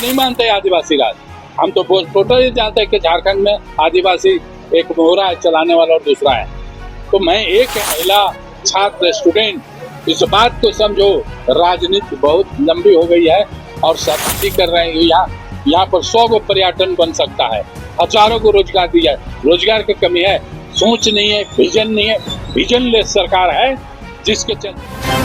तो नहीं मानते आदिवासी राज। हम तो टोटली जानते हैं कि झारखंड में आदिवासी एक मोहरा है चलाने वाला और दूसरा है। तो मैं एक महिला छात्र स्टूडेंट इस बात को समझो, राजनीति बहुत लंबी हो गई है और सरकारी कर रहे हैं। यहाँ पर 100 को पर्यटन बन सकता है, हजारों को रोजगार दिया है। रोजगार की कमी है, सोच नहीं है, विजन नहीं है, विजनलेस सरकार है जिसके चलते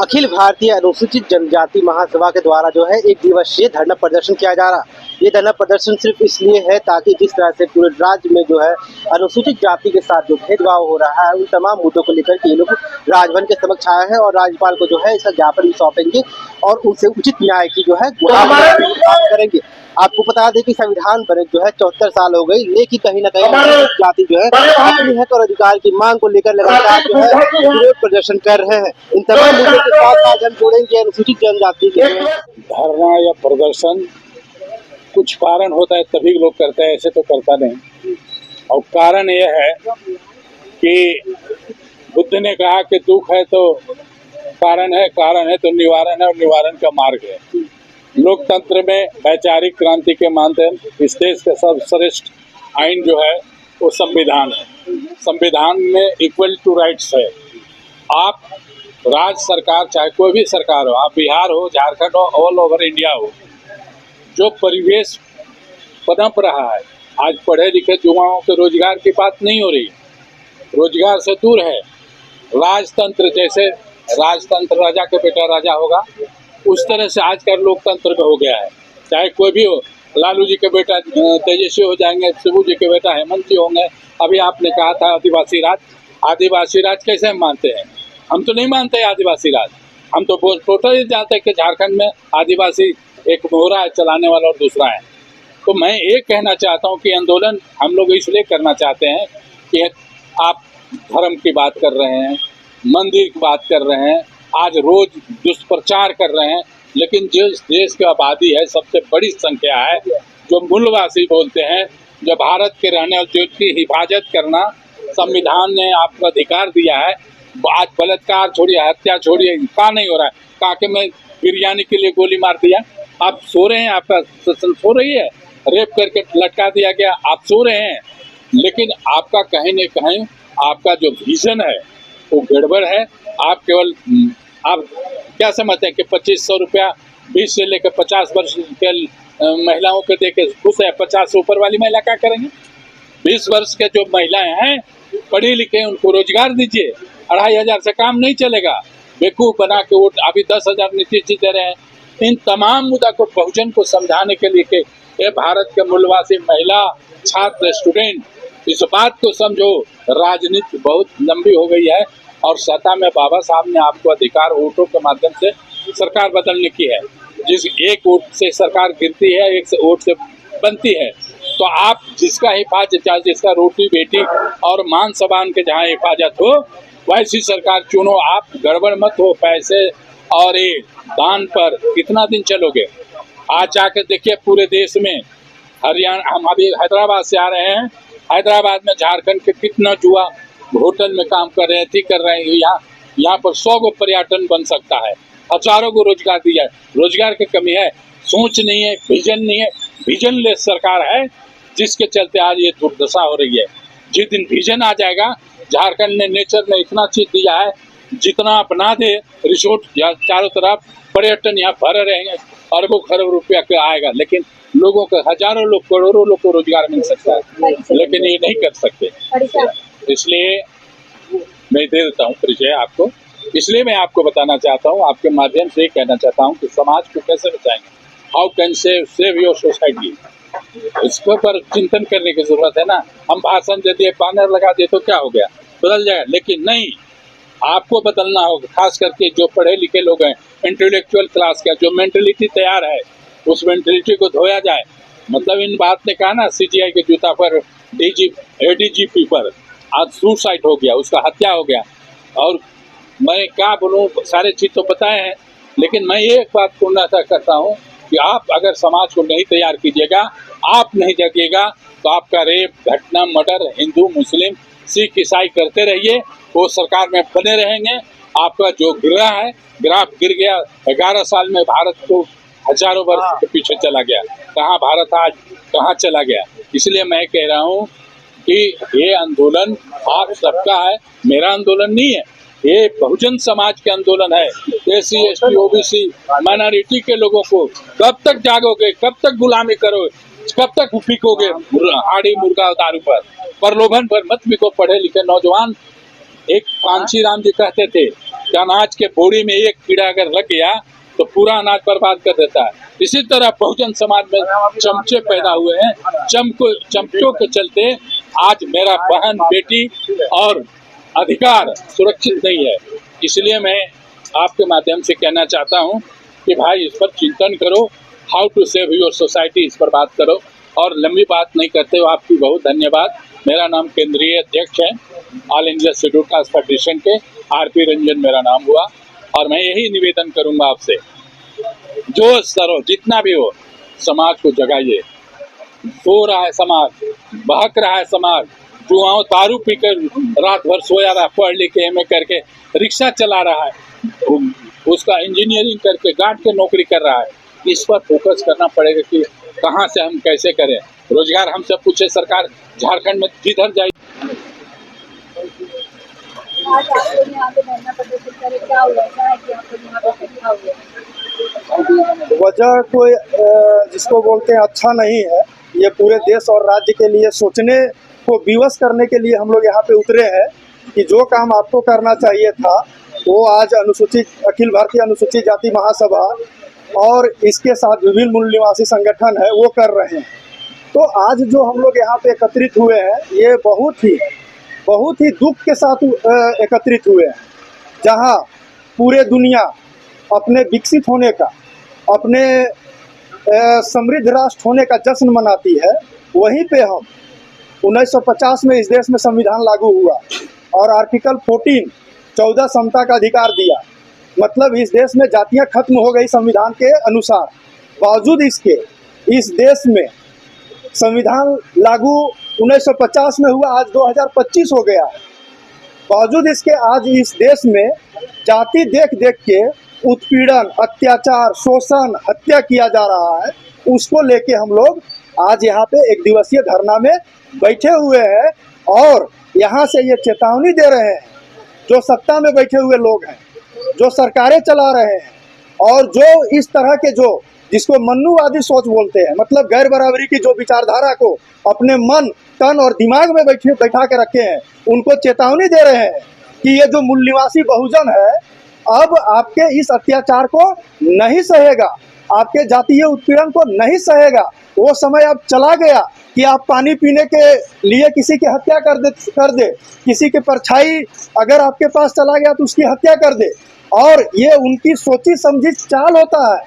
अखिल भारतीय अनुसूचित जनजाति महासभा के द्वारा जो है एक दिवसीय धरना प्रदर्शन किया जा रहा है। ये धरना प्रदर्शन सिर्फ इसलिए है ताकि जिस तरह से पूरे राज्य में जो है अनुसूचित जाति के साथ जो भेदभाव हो रहा है उन तमाम मुद्दों को लेकर के ये लोग राजभवन के समक्ष आए हैं और राज्यपाल को जो है इसका ज्ञापन भी सौंपेंगे और उनसे उचित न्याय की जो है गुहार करेंगे। आपको बता दें कि संविधान बने जो है 74 साल हो गई, लेकिन कहीं ना कहीं अनुसूचित जाति जो है अपने हक और अधिकार की मांग को लेकर लगातार जो है विरोध प्रदर्शन कर रहे हैं। इन तमाम मुद्दों के साथ आज हम जोड़ेंगे अनुसूचित जनजाति के धरना या प्रदर्शन कुछ कारण होता है तभी लोग करते हैं, ऐसे तो करता नहीं। और कारण यह है कि बुद्ध ने कहा कि दुख है तो कारण है तो निवारण है और निवारण का मार्ग है। लोकतंत्र में वैचारिक क्रांति के माध्यम इस देश का सर्वश्रेष्ठ आइन जो है वो संविधान है। संविधान में इक्वल टू राइट्स है। आप राज्य सरकार चाहे कोई भी सरकार हो, आप बिहार हो, झारखंड हो, ऑल ओवर इंडिया हो, जो परिवेश पनप रहा है, आज पढ़े लिखे युवाओं के रोजगार की बात नहीं हो रही, रोजगार से दूर है। राजतंत्र जैसे राजतंत्र राजा के बेटा राजा होगा, उस तरह से आज का लोकतंत्र में हो गया है। चाहे कोई भी हो, लालू जी के बेटा तेजस्वी हो जाएंगे, शिबू जी के बेटा हेमंत जी होंगे। अभी आपने कहा था आदिवासी राज कैसे हम मानते हैं? हम तो नहीं मानते आदिवासी राज। हम तो टोटली जानते हैं कि झारखंड में आदिवासी एक मोहरा है चलाने वाला और दूसरा है। तो मैं एक कहना चाहता हूँ कि आंदोलन हम लोग इसलिए करना चाहते हैं कि आप धर्म की बात कर रहे हैं, मंदिर की बात कर रहे हैं, आज रोज दुष्प्रचार कर रहे हैं, लेकिन जिस देश की आबादी है सबसे बड़ी संख्या है जो मूलवासी बोलते हैं, जो भारत के रहने और जिसकी हिफाजत करना संविधान ने आपको अधिकार दिया है। आज बलात्कार छोड़िए, हत्या छोड़िए, कहाँ नहीं हो रहा है? कहा कि मैं बिरयानी के लिए गोली मार दिया, आप सो रहे हैं, आपका सत्संग सो रही है, रेप करके लटका दिया गया, आप सो रहे हैं। लेकिन आपका कहीं न कहीं आपका जो विजन है वो गड़बड़ है। आप केवल आप क्या समझते हैं कि 2500 रुपया 20 से लेकर 50 वर्ष के महिलाओं को देके खुश है? 50 से ऊपर वाली महिला क्या करेंगे? 20 वर्ष के जो महिलाएं हैं पढ़ी लिखे, उनको रोजगार दीजिए। 2500 से काम नहीं चलेगा। बेवकूफ बना के वोट अभी 10,000 नीतीश जी दे रहे हैं। इन तमाम मुद्दा को बहुजन को समझाने के लिए कि ये भारत के मूलवासी महिला छात्र स्टूडेंट इस बात को समझो, राजनीति बहुत लंबी हो गई है और सत्ता में बाबा साहब ने आपको अधिकार वोटों के माध्यम से सरकार बदलने की है। जिस एक वोट से सरकार गिरती है, एक वोट से बनती है। तो आप जिसका हिफाजत, चाहे जिसका रोटी बेटी और मान सम्मान के जहाँ हिफाजत हो वैसी सरकार चुनो। आप गड़बड़ मत हो। पैसे और ये दान पर कितना दिन चलोगे? आज जाकर देखिए पूरे देश में, हरियाणा, हम अभी हैदराबाद से आ रहे हैं, हैदराबाद में झारखंड के कितना युवा होटल में काम कर रहे हैं, ठीक कर रहे हैं। यहाँ पर 100 को पर्यटन बन सकता है, हजारों को रोजगार दिया है। रोजगार की कमी है, सोच नहीं है, विजन नहीं है, विजनलेस सरकार है जिसके चलते आज ये दुर्दशा हो रही है। जिस दिन विजन आ जाएगा, झारखंड ने नेचर ने इतना चीज दिया है, जितना अपना दे रिसोर्ट चारों तरफ, पर्यटन यहाँ भरे रहेंगे, अरबों खरबों रुपया के आएगा, लेकिन लोगों को हजारों लोग, करोड़ों लोग को रोजगार मिल सकता है, लेकिन ये नहीं कर सकते। इसलिए मैं दे देता हूँ परिचय आपको। इसलिए मैं आपको बताना चाहता हूँ, आपके माध्यम से कहना चाहता हूँ कि समाज को कैसे बचाएंगे, how can save your society, इसके पर चिंतन करने की जरूरत है ना। हम भाषण दे दिए, बैनर लगा दिए तो क्या हो गया, बदल जाएगा? लेकिन नहीं, आपको बदलना होगा। खास करके जो पढ़े लिखे लोग हैं, इंटेलेक्चुअल क्लास का जो मेंटलिटी तैयार है, उस मेंटलिटी को धोया जाए। मतलब इन बात ने कहा ना, सीजीआई के जूता पर एडीजीपी पर आज सुसाइड हो गया, उसका हत्या हो गया। और मैं क्या बोलूँ, सारे चीज तो बताए हैं, लेकिन मैं एक बात पूर्ण करता हूँ कि आप अगर समाज को नहीं तैयार कीजिएगा, आप नहीं जगिएगा, तो आपका रेप, घटना, मर्डर, हिंदू, मुस्लिम, सिख, ईसाई करते रहिए, वो सरकार में बने रहेंगे आपका जो गिरा है, ग्राफ गिर गया। 11 साल में भारत को हजारों वर्ष के पीछे चला गया। कहाँ भारत आज कहाँ चला गया। इसलिए मैं कह रहा हूँ कि ये आंदोलन आप सबका है, मेरा आंदोलन नहीं है। ये बहुजन समाज के आंदोलन है। SC ST OBC माइनॉरिटी के लोगों को कब तक जागोगे, कब तक गुलामी करोगे, कब तक बिकोगे हाड़ी मुर्गा दारू पर, प्रलोभन पर मत बिको। पढ़े लिखे नौजवान, एक कांची राम जी कहते थे कि अनाज के बोरी में एक कीड़ा अगर लग गया तो पूरा अनाज बर्बाद कर देता है। इसी तरह बहुजन समाज में चमचे पैदा हुए हैं। चमचों के चलते आज मेरा बहन बेटी और अधिकार सुरक्षित नहीं है। इसलिए मैं आपके माध्यम से कहना चाहता हूं कि भाई इस पर चिंतन करो, how to save your society, इस पर बात करो। और लंबी बात नहीं करते हो, आपकी बहुत धन्यवाद। मेरा नाम केंद्रीय अध्यक्ष है all India schedule caste federation के, RP रंजन मेरा नाम हुआ। और मैं यही निवेदन करूंगा आपसे, जो स्तर हो जितना भी हो, समाज को जगाइए। सो रहा है समाज, बहक रहा है समाज, जुआओं दारू पीकर रात भर सोया रहा, पढ़ लिख के MA करके रिक्शा चला रहा है, उसका इंजीनियरिंग करके गार्ड के नौकरी कर रहा है। इस पर फोकस करना पड़ेगा कि कहाँ से हम कैसे करें रोजगार। हमसे पूछे सरकार झारखंड में जिधर जाए। आज आप लोग यहाँ पे धरना प्रदर्शन करे, क्या हुआ है कि आप लोग यहाँ पे इकट्ठा हुए? वजह कोई जिसको बोलते हैं अच्छा नहीं है। ये पूरे देश और राज्य के लिए सोचने को विवश करने के लिए हम लोग यहाँ पे उतरे हैं कि जो काम आपको करना चाहिए था वो आज अखिल भारतीय अनुसूचित जाति महासभा और इसके साथ विभिन्न मूल निवासी संगठन है वो कर रहे हैं। तो आज जो हम लोग यहाँ पे एकत्रित हुए हैं, ये बहुत ही दुख के साथ एकत्रित हुए हैं। जहाँ पूरे दुनिया अपने विकसित होने का, अपने समृद्ध राष्ट्र होने का जश्न मनाती है, वहीं पे हम 1950 में इस देश में संविधान लागू हुआ और आर्टिकल 14 समता का अधिकार दिया। मतलब इस देश में जातियां खत्म हो गई संविधान के अनुसार। बावजूद इसके इस देश में संविधान लागू 1950 में हुआ, आज 2025 हो गया। बावजूद इसके आज इस देश में जाति देख देख के उत्पीड़न, अत्याचार, शोषण, हत्या किया जा रहा है। उसको लेके हम लोग आज यहाँ पे एक दिवसीय धरना में बैठे हुए हैं और यहाँ से ये चेतावनी दे रहे हैं जो सत्ता में बैठे हुए लोग हैं, जो सरकारें चला रहे हैं और जो इस तरह के जो जिसको मन्नुवादी सोच बोलते हैं, मतलब गैर बराबरी की जो विचारधारा को अपने मन, तन और दिमाग में बैठा के रखे हैं, उनको चेतावनी दे रहे हैं कि ये जो मूल निवासी बहुजन है अब आपके इस अत्याचार को नहीं सहेगा, आपके जातीय उत्पीड़न को नहीं सहेगा। वो समय अब चला गया कि आप पानी पीने के लिए किसी की हत्या कर दे, किसी की परछाई अगर आपके पास चला गया तो उसकी हत्या कर दे। और ये उनकी सोची समझी चाल होता है।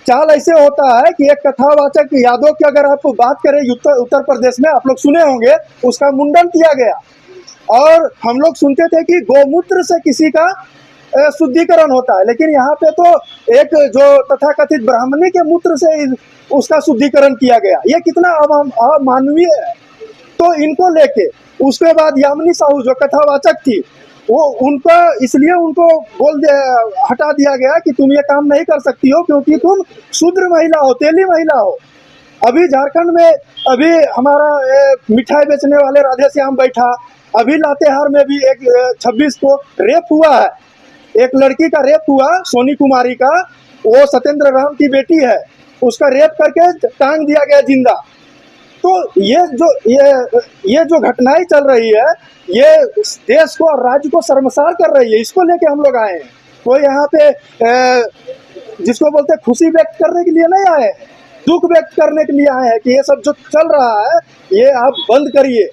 चाल ऐसे होता है कि एक कथावाचक यादव की अगर आप बात करें उत्तर प्रदेश में, आप लोग सुने होंगे, उसका मुंडन किया गया और हम लोग सुनते थे कि गौमूत्र से किसी का शुद्धिकरण होता है, लेकिन यहाँ पे तो एक जो तथाकथित ब्राह्मणी के मूत्र से उसका शुद्धिकरण किया गया। ये कितना अमानवीय है। तो इनको लेके उसके बाद यामिनी साहू जो कथावाचक थी, वो उनका इसलिए उनको हटा दिया गया कि तुम ये काम नहीं कर सकती हो क्योंकि तुम शूद्र महिला हो, तेली महिला हो। अभी झारखंड में अभी हमारा मिठाई बेचने वाले राधे श्याम बैठा, अभी लातेहार में भी एक 26 को रेप हुआ है, एक लड़की का रेप हुआ, सोनी कुमारी का, वो सत्येंद्र राम की बेटी है, उसका रेप करके टांग दिया गया जिंदा। तो ये जो घटनाएं चल रही है, ये देश को और राज्य को शर्मसार कर रही है। इसको लेके हम लोग आए हैं। कोई यहाँ पे जिसको बोलते हैं खुशी व्यक्त करने के लिए नहीं आए हैं, दुख व्यक्त करने के लिए आए हैं कि ये सब जो चल रहा है ये आप बंद करिए,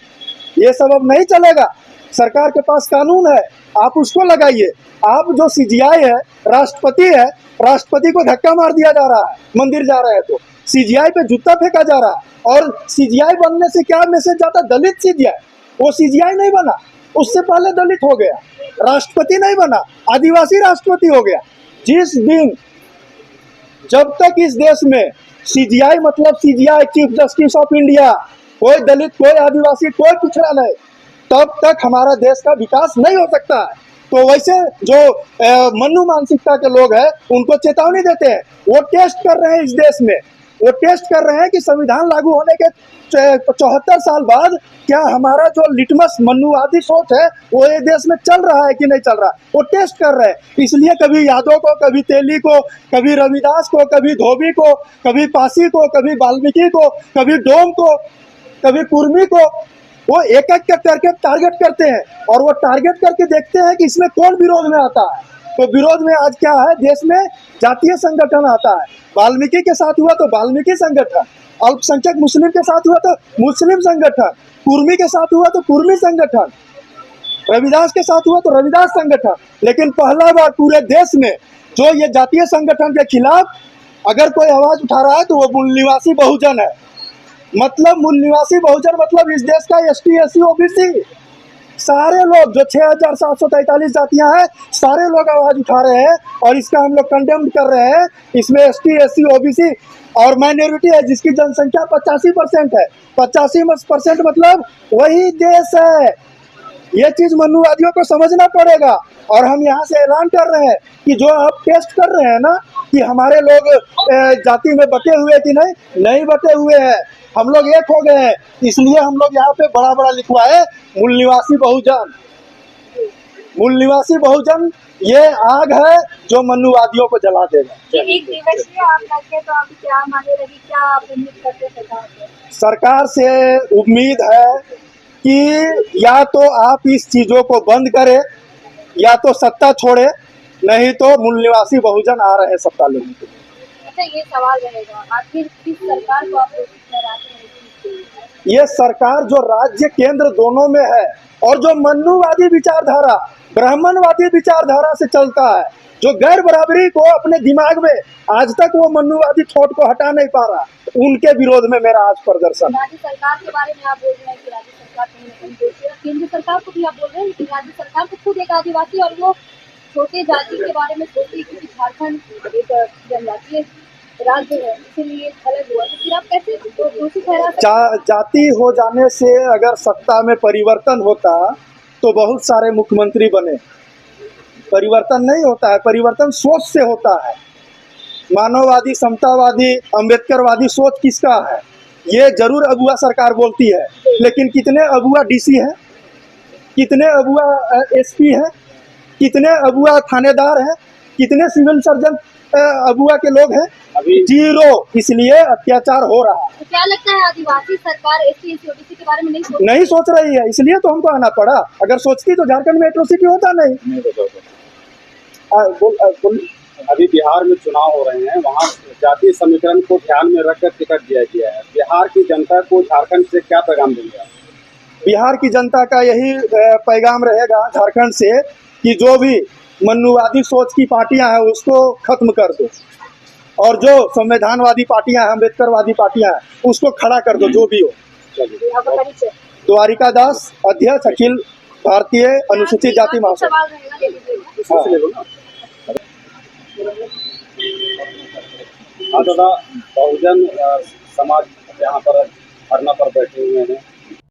ये सब अब नहीं चलेगा। सरकार के पास कानून है, आप उसको लगाइए। आप जो CGI है, राष्ट्रपति है, राष्ट्रपति को धक्का मार दिया जा रहा है, मंदिर जा रहे हैं तो CGI पे जूता फेंका जा रहा है। और CGI बनने से क्या मैसेज जाता? दलित CGI, वो CGI नहीं बना, उससे पहले दलित हो गया, राष्ट्रपति नहीं बना, आदिवासी राष्ट्रपति हो गया। जिस दिन जब तक इस देश में CGI मतलब CGI chief justice of India, कोई दलित, कोई आदिवासी, कोई पिछड़ा नहीं, तब तक हमारा देश का विकास नहीं हो सकता है। तो वैसे जो मनु मानसिकता के लोग हैं उनको चेतावनी देते हैं। वो टेस्ट कर रहे हैं इस देश में, वो टेस्ट कर रहे हैं कि संविधान लागू होने के 74 साल बाद क्या हमारा जो लिटमस मनुवादी सोच है वो ये देश में चल रहा है कि नहीं चल रहा, वो टेस्ट कर रहे हैं। इसलिए कभी यादव को, कभी तेली को, कभी रविदास को, कभी धोबी को, कभी पासी को, कभी वाल्मीकि को, कभी डोम को, कभी कुर्मी को, वो एक एक करके टारगेट करते हैं और वो टारगेट करके देखते हैं कि इसमें कौन विरोध में आता है। तो विरोध में आज क्या है, देश में जातीय संगठन आता है। वाल्मीकि के साथ हुआ तो वाल्मीकि संगठन, अल्पसंख्यक मुस्लिम के साथ हुआ तो मुस्लिम संगठन, कुर्मी के साथ हुआ तो कुर्मी संगठन, रविदास के साथ हुआ तो रविदास संगठन। लेकिन पहला बार पूरे देश में जो ये जातीय संगठन के खिलाफ अगर कोई आवाज उठा रहा है तो वो मूल निवासी बहुजन है। मतलब मूल निवासी बहुजन मतलब इस देश का ST SC OBC सारे लोग जो 6743 जातियां हैं सारे लोग आवाज उठा रहे हैं और इसका हम लोग कंडेम कर रहे हैं। इसमें ST SC OBC और माइनॉरिटी है जिसकी जनसंख्या 85% है। 85% मतलब वही देश है। ये चीज मनुवादियों को समझना पड़ेगा और हम यहाँ से ऐलान कर रहे हैं कि जो आप टेस्ट कर रहे हैं ना कि हमारे लोग जाति में बटे हुए कि नहीं बटे हुए हैं, हम लोग एक हो गए हैं। इसलिए हम लोग यहाँ पे बड़ा बड़ा लिखवाए मूल निवासी बहुजन। मूल निवासी बहुजन ये आग है जो मनुवादियों को जला देगा। एक दिवसीय आप लगे तो आप क्या मांगे लगी, क्या आप उम्मीद करते सरकार से उम्मीद है कि या तो आप इस चीजों को बंद करें या तो सत्ता छोड़े, नहीं तो मूल निवासी बहुजन आ रहे हैं सत्ता लेने के लिए। अच्छा, ये सवाल रहेगा आखिर किस सरकार को आप दोषी ठहराते हैं? ये सरकार जो राज्य केंद्र दोनों में है और जो मनुवादी विचारधारा, ब्राह्मणवादी विचारधारा से चलता है, जो गैर बराबरी को अपने दिमाग में आज तक वो मनुवादी थॉट को हटा नहीं पा रहा, उनके विरोध में मेरा आज प्रदर्शन। राज्य सरकार के बारे में आप बोल रहे हैं कि राज्य सरकार कहीं ना कहीं दोषी है, केंद्र सरकार को भी आप बोल रहे हैं, लेकिन राज्य सरकार को खुद एक आदिवासी और वो छोटे जाति के बारे में सोचती है क्योंकि झारखंड एक जनजातीय राज्य है इसीलिए अलग हुआ, तो फिर आप कैसे दोषी ठहरा सकते हैं? जाति हो जाने से अगर सत्ता में परिवर्तन होता तो बहुत सारे मुख्यमंत्री बने। परिवर्तन नहीं होता है, परिवर्तन सोच से होता है। मानववादी, समतावादी, अंबेडकरवादी सोच किसका है? ये जरूर अगुआ सरकार बोलती है, लेकिन कितने अगुआ DC है, कितने अगुआ SP है, कितने अगुआ थानेदार है, कितने सिविल सर्जन अगुआ के लोग हैं? जीरो। इसलिए अत्याचार हो रहा है। तो क्या लगता है आदिवासी सरकार SC SC OBC के बारे में नहीं सोच रही है, इसलिए तो हमको आना पड़ा। अगर सोचती तो झारखंड में एट्रोसिटी होता नहीं। अभी बिहार में चुनाव हो रहे हैं, वहाँ जातीय समीकरण को ध्यान में रखकर टिकट दिया गया है। बिहार की जनता को झारखंड से क्या पैगाम देंगे? बिहार की जनता का यही पैगाम रहेगा झारखंड से कि जो भी मनुवादी सोच की पार्टियां हैं उसको खत्म कर दो और जो संविधानवादी पार्टियां हैं, अम्बेडकरवादी पार्टियां हैं उसको खड़ा कर दो, जो भी हो। द्वारिका दास, अध्यक्ष अखिल भारतीय अनुसूचित जाति महासभा। हाँ दादा, बहुजन समाज यहाँ पर धरना पर बैठे हुए हैं।